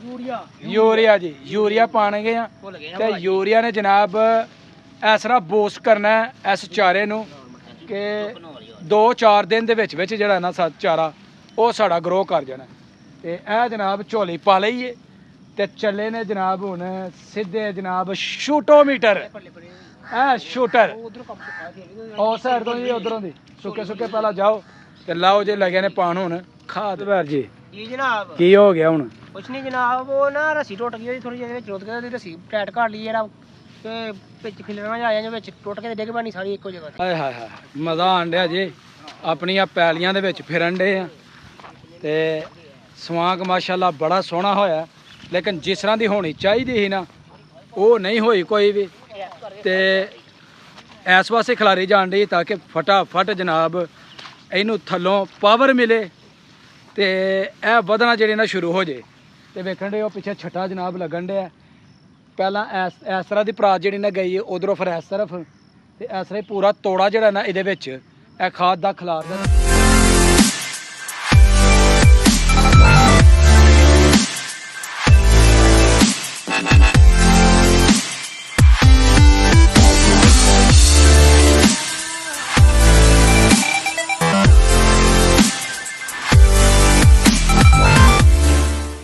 Urea जी urea पाने आ ते urea ने जनाब इस तरह बोस करना है इस चारे नू कि 2-4 दिन दे विच जिहड़ा ना चारा वो साड़ा ग्रो कर जाना ते ए जनाब झोली पा लईए ते चले ने जनाब हुण सीधे जनाब शूटोमीटर शूटर उस साइड तो जी उधरों दी सुके सुके पहला जाओ ते लाओ जे लगे ने पान हुण खाद जी जनाब की हो गया हुण कुछ नहीं जनाब वो ना रस्सी टुट गई थोड़ी ਜਿਹੀ ਚੋਦ ਕੇ रस्सी टाइट कर ली ਜਿਹੜਾ ਤੇ ਵਿੱਚ ਖਿਲਰਣਾ ਜਾ ਜਾਂ ਵਿੱਚ ਟੁੱਟ ਕੇ ਡਿੱਗ ਪੈਣੀ ਸਾਰੀ ਇੱਕੋ ਜਗ੍ਹਾ ਤੇ ਹਾਏ ਹਾਏ ਹਾਏ ਮਜ਼ਾ ਆਣ ਡਿਆ ਜੀ ਆਪਣੀਆਂ ਪੈਲੀਆਂ ਦੇ ਵਿੱਚ ਫਿਰਨ ਡੇ ਆ ਤੇ ਸਵਾਂਗ ਮਾਸ਼ਾਅੱਲਾ ਬੜਾ ਸੋਹਣਾ ਹੋਇਆ ਲੇਕਿਨ ਜਿਸ ਤਰ੍ਹਾਂ ਦੀ ਹੋਣੀ ਚਾਹੀਦੀ ਸੀ ਨਾ ਉਹ ਨਹੀਂ ਹੋਈ ਕੋਈ ਵੀ ਤੇ ਇਸ ਪਾਸੇ ਖਿਲਾਰੀ ਜਾਣ ਡਈ ਤਾਂ ਕਿ ਫਟਾਫਟ ਜਨਾਬ ਇਹਨੂੰ ਥੱਲੋਂ ਪਾਵਰ ਮਿਲੇ ਤੇ ਇਹ ਵਧਣਾ ਜਿਹੜੇ ਨਾ ਸ਼ੁਰੂ ਹੋ ਜੇ ਤੇ ਵੇਖਣ ਦੇ ਉਹ ਪਿੱਛੇ ਛੱਟਾ ਜਨਾਬ ਲੱਗਣ ਡਿਆ ਪਹਿਲਾਂ ਇਸ ਤਰ੍ਹਾਂ ਦੀ ਪਰਾਤ ਜਿਹੜੀ ਨਾ ਗਈ ਉਧਰੋਂ ਫਿਰ ਇਸ ਤਰਫ ਤੇ ਇਸ ਤਰ੍ਹਾਂ ਪੂਰਾ ਤੋੜਾ ਜਿਹੜਾ ਨਾ ਇਹਦੇ ਵਿੱਚ ਇਹ ਖਾਦ ਦਾ ਖਿਲਾਰ ਦਾ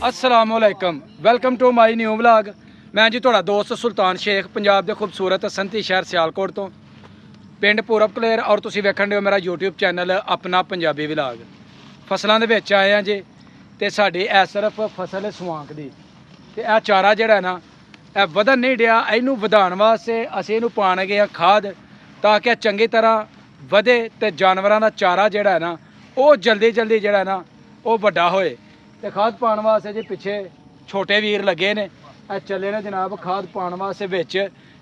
अस्सलामुअलैकुम welcome to my new vlog मैं जी थोड़ा दोस्त सुल्तान शेख पंजाब के खूबसूरत संती शहर सियालकोट तो पिंड पूरब कलेर और तुसी वेखण दे मेरा यूट्यूब चैनल अपना पंजाबी व्लॉग फसलों के विच आए हैं जी तो साड़ी इस तरफ फसल सवांक दी ते यह चारा जिहड़ा ना यह वधन नहीं डिया इनू वधाउण वास्ते असीं इनू पाण गए खाद ताकि चंगी तरह वधे ते जानवरां दा चारा जिहड़ा ना वो जल्दी जल्दी जिहड़ा ना वो वड्डा होए ते खाद पाने वास्ते जी पिछे छोटे वीर लगे ने चले ने जनाब खाद पाने वास्ते बिच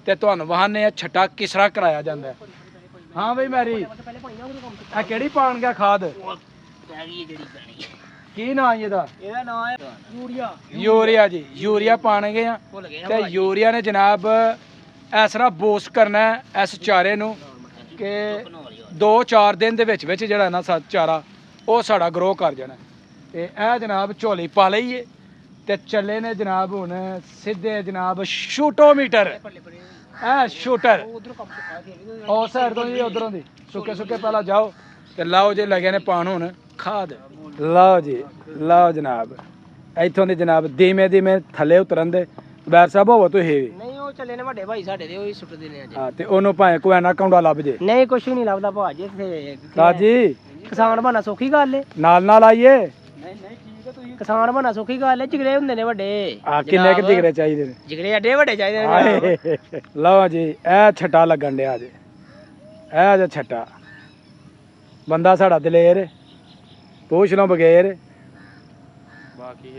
ते तुहानूं वहाने छट्टा किस तरह कराया जाता है। हाँ बई मैरी किहड़ी पाण गया खाद की नाम ਇਹਦਾ यूरिया जी यूरिया पाने गए ते यूरिया ने जनाब इस तरह बोस करना है इस चारे नूं कि 2-4 दिन दे विच जिहड़ा ना चारा वो साड़ा ग्रो कर जाना ते ए जनाब झोली पा लईए ते चले ने जनाब हुण सीधे जनाब शूटोमीटर शूटर उस साइड तो जी उधरों दी सुके सुके पहला जाओ ते लाओ जे लगे ने पान हुण खाद लाओ जी लाओ जनाब इत्थों दी जनाब धीमे धीमे थले उतरन दे बैर साहब होवो तुसीं भी ਨਹੀਂ ਉਹ ਚੱਲੇ ਨੇ ਵੱਡੇ ਭਾਈ ਸਾਡੇ ਦੇ ਉਹ ਹੀ ਸੁੱਟਦੇ ਨੇ ਅੱਜ ਹਾਂ ਤੇ ਉਹਨੂੰ ਭਾਵੇਂ ਕੋਈ ਨਾ ਕੌਂਡਾ ਲੱਭ ਜੇ ਨਹੀਂ ਕੁਛ ਵੀ ਨਹੀਂ ਲੱਭਦਾ ਭਾਜੀ ਇੱਥੇ ਸਾਜੀ ਕਿਸਾਨ ਬਣਾ ਸੌਖੀ ਗੱਲ ਏ ਨਾਲ ਆਈਏ ਨਹੀਂ ਠੀਕ ਹੈ ਤੁਸੀਂ ਕਿਸਾਨ ਬਣਾ ਸੌਖੀ ਗੱਲ ਏ ਜਿਗਰੇ ਹੁੰਦੇ ਨੇ ਵੱਡੇ ਆ ਕਿੰਨੇ ਕਿ ਜਿਗਰੇ ਚਾਹੀਦੇ ਨੇ ਜਿਗਰੇ ਐਡੇ ਵੱਡੇ ਚਾਹੀਦੇ ਨੇ ਲਓ ਜੀ ਇਹ ਛੱਟਾ ਲੱਗਣ ਡਿਆ ਜੇ ਇਹ ਜੇ ਛੱਟਾ ਬੰਦਾ ਸਾਡਾ ਦਲੇਰ ਪੁੱਛ ਲਓ ਬਗੈਰ ਬਾਕੀ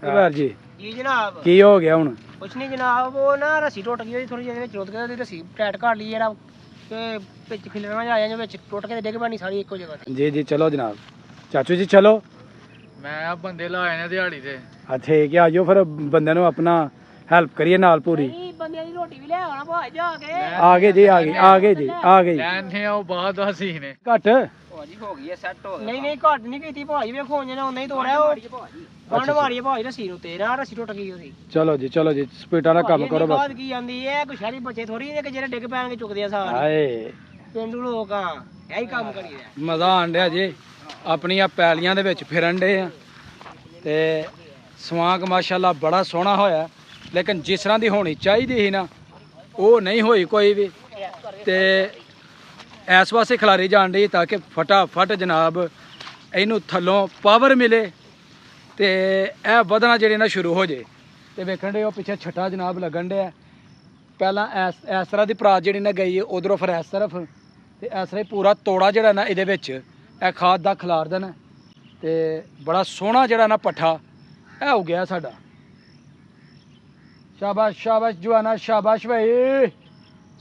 ਫੇਰ ਜੀ ਜੀ ਜਨਾਬ ਕੀ ਹੋ ਗਿਆ ਹੁਣ ਕੁਛ ਨਹੀਂ ਜਨਾਬ ਉਹ ਨਾ ਰੱਸੀ ਟੁੱਟ ਗਈ ਥੋੜੀ ਜਿਹੀ ਚੋਦ ਕੇ ਰੱਸੀ ਟਾਈਟ ਕਰ ਲਈ ਜਿਹੜਾ ਤੇ ਵਿੱਚ ਖਿਲਰਣਾ ਜਾ ਜਾਂ ਵਿੱਚ ਟੁੱਟ ਕੇ ਡਿੱਗ ਪੈਣੀ ਸਾਰੀ ਇੱਕੋ ਜਗ੍ਹਾ ਤੇ ਜੀ ਜੀ ਚਲੋ ਜਨਾਬ ਚਾਚੂ ਜੀ ਚਲੋ मैं आ बंदे लाए ने दिहाड़ी ते ठीक है आइयो फिर बंदे ਨੂੰ अपना हेल्प करिए नाल पूरी ਨਹੀਂ ਬੰਦਿਆਂ ਦੀ ਰੋਟੀ ਵੀ ਲੈ ਆਉਣਾ ਭਾਈ ਜਾ ਕੇ आगे जी आगे लैने आओ बाद दा सीन है घट ਭਾਜੀ ਹੋ ਗਈ ਐ ਸੈੱਟ ਹੋ ਗਿਆ ਨਹੀਂ ਨਹੀਂ ਘੱਟ ਨਹੀਂ ਕੀਤੀ ਭਾਈ ਵੇਖੋ ਜਿਹਨੇ ਨਹੀਂ ਤੋੜਿਆ ਉਹ ਵੰਡ ਮਾਰੀ ਭਾਈ ਰੱਸੀ ਨੂੰ ਤੇਰਾ ਰੱਸੀ ਟੁੱਟ ਗਈ ਉਹਦੀ चलो जी स्पीडा ਦਾ ਕੰਮ ਕਰੋ ਬਾਅਦ ਬਸ ਕੀ ਜਾਂਦੀ ਐ ਕੁਛ ਸਾਰੀ ਬੱਚੇ ਥੋੜੀ ਨੇ ਕਿ ਜਿਹੜੇ ਡਿੱਗ ਪੈਣਗੇ ਚੁੱਕਦੇ ਆ ਸਾਰੇ ਹਾਏ ਪਿੰਡੂ ਲੋਕ ਆ ਇਹੀ ਕੰਮ ਕਰੀਦਾ ਮਜ਼ਾ ਆਣ ਡਿਆ ਜੀ ਆਪਣੀਆਂ ਪੈਲੀਆਂ ਦੇ ਵਿੱਚ ਫਿਰਨ ਡੇ ਆ ਤੇ ਸਵਾਂਗ ਮਾਸ਼ਾਅੱਲਾ ਬੜਾ ਸੋਹਣਾ ਹੋਇਆ ਲੇਕਿਨ ਜਿਸ ਤਰ੍ਹਾਂ ਦੀ ਹੋਣੀ ਚਾਹੀਦੀ ਸੀ ਨਾ ਉਹ ਨਹੀਂ ਹੋਈ ਕੋਈ ਵੀ ਤੇ ਇਸ ਪਾਸੇ ਖਿਲਾਰੀ ਜਾਣ ਡਈ ਤਾਂ ਕਿ ਫਟਾਫਟ ਜਨਾਬ ਇਹਨੂੰ ਥੱਲੋਂ ਪਾਵਰ ਮਿਲੇ ਤੇ ਇਹ ਵਧਣਾ ਜਿਹੜੇ ਨਾ ਸ਼ੁਰੂ ਹੋ ਜੇ ਤੇ ਵੇਖਣ ਦੇ ਉਹ ਪਿੱਛੇ ਛੱਟਾ ਜਨਾਬ ਲੱਗਣ ਡਿਆ ਪਹਿਲਾਂ ਇਸ ਤਰ੍ਹਾਂ ਦੀ ਪਰਾਤ ਜਿਹੜੀ ਨਾ ਗਈ ਉਧਰੋਂ ਫਿਰ ਇਸ ਤਰਫ ਤੇ ਇਸ ਤਰ੍ਹਾਂ ਪੂਰਾ ਤੋੜਾ ਜਿਹੜਾ ਨਾ ਇਹਦੇ ਵਿੱਚ ਇਹ ਖਾਦ ਦਾ ਖਿਲਾਰ ਦੇਣਾ ਤੇ ਬੜਾ ਸੋਹਣਾ ਜਿਹੜਾ ਨਾ ਪੱਠਾ ਇਹ ਹੋ ਗਿਆ ਸਾਡਾ ਸ਼ਾਬਾਸ਼ ਸ਼ਾਬਾਸ਼ ਜਵਾਨਾ ਸ਼ਾਬਾਸ਼ ਭਾਈ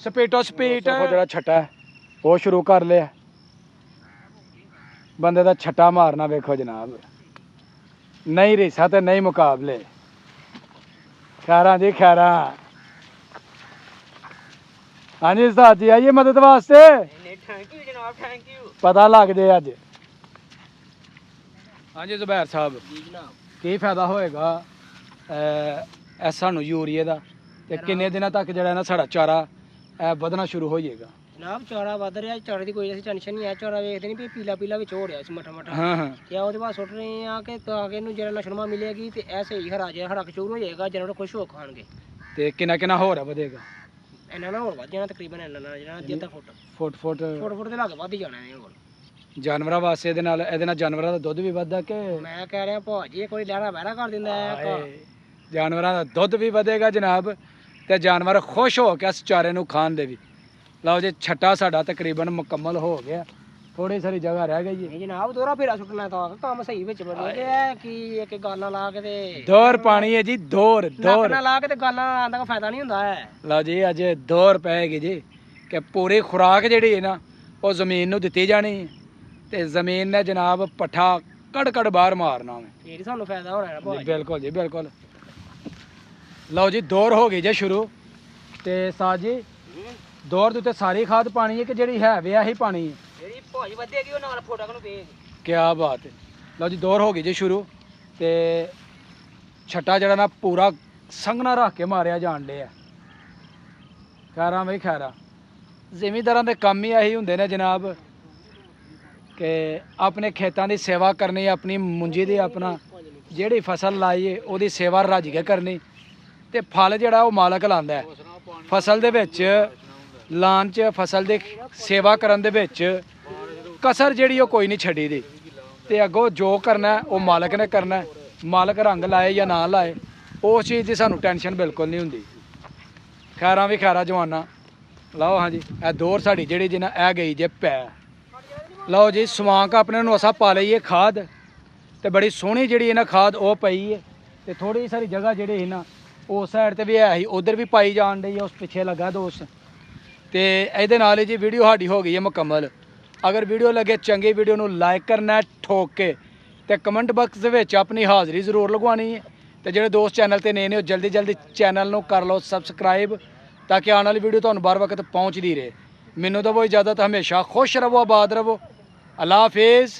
ਸਪੀਟੋ ਸਪੀਟ ਜਿਹੜਾ ਛੱਟਾ ਉਹ ਸ਼ੁਰੂ ਕਰ ਲਿਆ ਬੰਦੇ ਦਾ ਛੱਟਾ ਮਾਰਨਾ ਵੇਖੋ ਜਨਾਬ ਨਹੀਂ ਰੀਸਾਂ ਤੇ ਨਹੀਂ ਮੁਕਾਬਲੇ ਖੈਰਾਂ ਜੀ ਖੈਰਾਂ ਹਾਂਜੀ ਉਸਤਾਦ ਜੀ ਆਈਏ ਮਦਦ ਵਾਸਤੇ ਥੈਂਕ ਯੂ ਜਨਾਬ ਥੈਂਕ ਯੂ ਪਤਾ ਲੱਗ ਜੇ ਅੱਜ ਹਾਂਜੀ ਜ਼ੁਬੈਰ ਸਾਹਿਬ ਜੀ ਜਨਾਬ ਕੀ ਫਾਇਦਾ ਹੋਏਗਾ ਇਹ ਸਾਨੂੰ ਯੂਰੀਏ ਦਾ ਤੇ ਕਿੰਨੇ ਦਿਨਾਂ ਤੱਕ ਜਿਹੜਾ ਨਾ ਸਾਡਾ ਚਾਰਾ ਇਹ ਵਧਣਾ ਸ਼ੁਰੂ ਹੋ ਜਾਏਗਾ? ਜਨਾਬ ਚਾਰਾ ਵੱਧ ਰਿਹਾ, ਚਾਰੇ ਦੀ ਕੋਈ ਅਸੀਂ ਟੈਨਸ਼ਨ ਨਹੀਂ ਹੈ। ਚਾਰਾ ਵੇਖਦੇ ਨਹੀਂ ਵੀ ਪੀਲਾ ਪੀਲਾ ਵਿੱਚ ਹੋ ਰਿਹਾ ਸੀ ਮਟਾ ਮਟਾ। ਹਾਂ ਹਾਂ ਕਿਆ ਉਹਦੇ ਬਾਅਦ ਸੁੱਟ ਰਹੇ ਆ ਕਿ ਤਾਂ ਕਿ ਇਹਨੂੰ ਜਿਹੜਾ ਨਸ਼ਣਮਾ ਮਿਲੇਗੀ ਤੇ ਇਹ ਸਹੀ ਹਰਾ ਜਾ ਹਰਾ ਕਚੂਰ ਹੋ ਜਾਏਗਾ, ਜਾਨਵਰ ਖੁਸ਼ ਹੋ ਖਾਣਗੇ। ਤੇ ਕਿੰਨਾ ਕਿੰਨਾ ਹੋਰ ਵਧੇਗਾ? ਇਹਨਾਂ ਨਾਲ ਹੋਰ ਵੱਧ ਜਾਣਾ, ਤਕਰੀਬਨ ਇਹਨਾਂ ਨਾਲ ਜਿਹੜਾ ਅੱਧਾ ਫੁੱਟ ਫੁੱਟ ਫੁੱਟ ਫੁੱਟ ਦੇ ਲਾਗੇ ਵੱਧ ਹੀ ਜਾਣਾ ਇਹ ਹੋਰ। ਜਾਨਵਰਾਂ ਵਾਸਤੇ ਇਹਦੇ ਨਾਲ ਜਾਨਵਰਾਂ ਦਾ ਦੁੱਧ ਵੀ ਵੱਧਦਾ ਕਿ ਮੈਂ ਕਹਿ ਰਿਹਾ ਭਾਜੀ ਇਹ ਕੋਈ ਲਹਿਰਾ ਬਹਿਰਾ ਕਰ ਦਿੰਦਾ ਹੈ। ਹਾਏ, ਜਾਨਵਰਾਂ ਦਾ ਦੁੱਧ ਵੀ ਵਧੇਗਾ ਜਨਾਬ ਤੇ ਜਾਨਵਰ ਖੁਸ਼ ਹੋ ਕੇ ਇਸ ਚਾਰੇ ਨੂੰ ਖਾਣ ਦੇ ਵੀ। ਲਓ ਜੀ ਛੱਟਾ ਸਾਡਾ ਤਕਰੀਬਨ ਮੁਕੰਮਲ ਹੋ ਗਿਆ, ਥੋੜੀ ਸਾਰੀ ਜਗ੍ਹਾ ਰਹਿ ਗਈ ਜੀ। ਨਹੀਂ ਜਨਾਬ ਦੋਰਾ ਫੇਰਾ ਸੁੱਟਣਾ ਤਾਂ ਕੰਮ ਸਹੀ ਵਿੱਚ ਬਣ ਗਿਆ ਕਿ ਇੱਕ ਗਾਲਾਂ ਲਾ ਕੇ ਤੇ ਦੋਰ ਪਾਣੀ ਹੈ ਜੀ, ਦੋਰ ਦੋਰ ਨਾਲ ਲਾ ਕੇ ਤੇ ਗਾਲਾਂ ਲਾਉਣ ਦਾ ਕੋਈ ਫਾਇਦਾ ਨਹੀਂ ਹੁੰਦਾ ਹੈ। ਲਓ ਜੀ ਅੱਜ 2 ਰੁਪਏ ਗਏ ਜੀ ਕਿ ਪੂਰੀ ਖੁਰਾਕ ਜਿਹੜੀ ਹੈ ਨਾ ਉਹ ਜ਼ਮੀਨ ਨੂੰ ਦਿੱਤੀ ਜਾਣੀ ਹੈ ਤੇ ਜ਼ਮੀਨ ਨੇ ਜਨਾਬ ਪੱਠਾ ਕੜ ਕੜ ਬਾਹਰ ਮਾਰਨਾ ਵੇ। ਫੇਰ ਹੀ ਸਾਨੂੰ ਫਾਇਦਾ ਹੋਣਾ ਹੈ ਜੀ ਭਾਜੀ। ਬਿਲਕੁਲ ਜੀ ਬਿਲਕੁਲ। ਲਓ ਜੀ ਦੌਰ ਹੋ ਗਈ ਜੇ ਸ਼ੁਰੂ ਤੇ ਸਾਜ ਜੀ ਦੌਰ ਦੇ ਉੱਤੇ ਸਾਰੀ ਖਾਦ ਪਾਣੀ ਹੈ ਕਿ ਜਿਹੜੀ ਹੈ ਵੇ ਆਹੀ ਪਾਣੀ ਹੈ? ਜਿਹੜੀ ਭਾਜੀ ਵਧੇਗੀ ਉਹ ਨਾਲ ਫੋਟੋ ਨੂੰ ਵੇਖ। ਕਿਆ ਬਾਤ ਹੈ। ਲਓ ਜੀ ਦੌਰ ਹੋ ਗਈ ਜੀ ਸ਼ੁਰੂ ਤੇ ਛੱਟਾ ਜਿਹੜਾ ਨਾ ਪੂਰਾ ਸੰਘਣਾ ਰੱਖ ਕੇ ਮਾਰਿਆ ਜਾਣ ਡਿਆ। ਖੈਰਾਂ ਬਈ ਖੈਰਾਂ, ਜ਼ਿਮੀਂਦਾਰਾਂ ਦੇ ਕੰਮ ਹੀ ਇਹੀ ਹੁੰਦੇ ਨੇ ਜਨਾਬ ਕਿ ਆਪਣੇ ਖੇਤਾਂ ਦੀ ਸੇਵਾ ਕਰਨੀ, ਆਪਣੀ ਮੁੰਜੀ ਦੀ ਆਪਣਾ ਜਿਹੜੀ ਫਸਲ ਲਾਈਏ ਉਹਦੀ ਸੇਵਾ ਰੱਜ ਕੇ ਕਰਨੀ ਤੇ ਫਲ ਜਿਹੜਾ ਉਹ ਮਾਲਕ ਲਾਂਦਾ ਹੈ। ਫਸਲ ਦੇ ਵਿੱਚ ਲਾਉਣ 'ਚ ਫਸਲ ਦੀ ਸੇਵਾ ਕਰਨ ਦੇ ਵਿੱਚ ਕਸਰ ਜਿਹੜੀ ਉਹ ਕੋਈ ਨਹੀਂ ਛੱਡੀ ਦੀ ਤੇ ਅੱਗੋਂ ਜੋ ਕਰਨਾ ਉਹ ਮਾਲਕ ਨੇ ਕਰਨਾ। ਮਾਲਕ ਰੰਗ ਲਾਏ ਜਾਂ ਨਾ ਲਾਏ ਉਸ ਚੀਜ਼ ਦੀ ਸਾਨੂੰ ਟੈਨਸ਼ਨ ਬਿਲਕੁਲ ਨਹੀਂ ਹੁੰਦੀ। ਖੈਰਾਂ ਵੀ ਖੈਰਾਂ ਜਵਾਨਾ। ਲਓ ਹਾਂਜੀ ਇਹ ਦੌਰ ਸਾਡੀ ਜਿਹੜੀ ਜਿਹਨਾਂ ਇਹ ਗਈ ਜੇ ਪੈ। ਲਓ ਜੀ ਸਵਾਂਕ ਆਪਣੇ ਨੂੰ ਅਸਾਂ ਪਾ ਲਈਏ ਖਾਦ ਤੇ ਬੜੀ ਸੋਹਣੀ ਜਿਹੜੀ ਇਹਨਾਂ ਖਾਦ ਉਹ ਪਈ ਹੈ ਤੇ ਥੋੜੀ ਸਾਰੀ ਜਗ੍ਹਾ ਜਿਹੜੀ ਸੀ ਨਾ ਉਸ ਸਾਈਡ ਤੇ ਵੀ ਹੈ ਸੀ, ਉਧਰ ਵੀ ਪਾਈ ਜਾਣ ਡਈ ਉਸ ਪਿੱਛੇ ਲੱਗਾ ਦੋਸਤ। ਤੇ ਇਹਦੇ ਨਾਲ ਹੀ ਜੀ ਵੀਡੀਓ ਸਾਡੀ ਹੋ ਗਈ ਹੈ ਮੁਕੰਮਲ। ਅਗਰ ਵੀਡੀਓ ਲੱਗੇ ਚੰਗੀ ਵੀਡੀਓ ਨੂੰ ਲਾਈਕ ਕਰਨਾ ਠੋਕ ਕੇ ਤੇ ਕਮੈਂਟ ਬਾਕਸ ਦੇ ਵਿੱਚ ਆਪਣੀ ਹਾਜ਼ਰੀ ਜ਼ਰੂਰ ਲਗਵਾਉਣੀ ਹੈ ਤੇ ਜਿਹੜੇ ਦੋਸਤ ਚੈਨਲ ਤੇ ਨਏ ਨੇ ਉਹ ਜਲਦੀ ਜਲਦੀ ਚੈਨਲ ਨੂੰ ਕਰ ਲਓ ਸਬਸਕ੍ਰਾਈਬ ਤਾਂ ਕਿ ਆਉਣ ਵਾਲੀ ਵੀਡੀਓ ਤੁਹਾਨੂੰ ਬਾਰ ਵਕਤ ਪਹੁੰਚਦੀ ਰਹੇ। ਮੈਨੂੰ ਤਾਂ ਉਹ ਇਜਾਜ਼ਤ, ਹਮੇਸ਼ਾ ਖੁਸ਼ ਰਹੋ, ਆਬਾਦ ਰਹੋ। ਅੱਲਾ ਹਾਫਿਜ਼।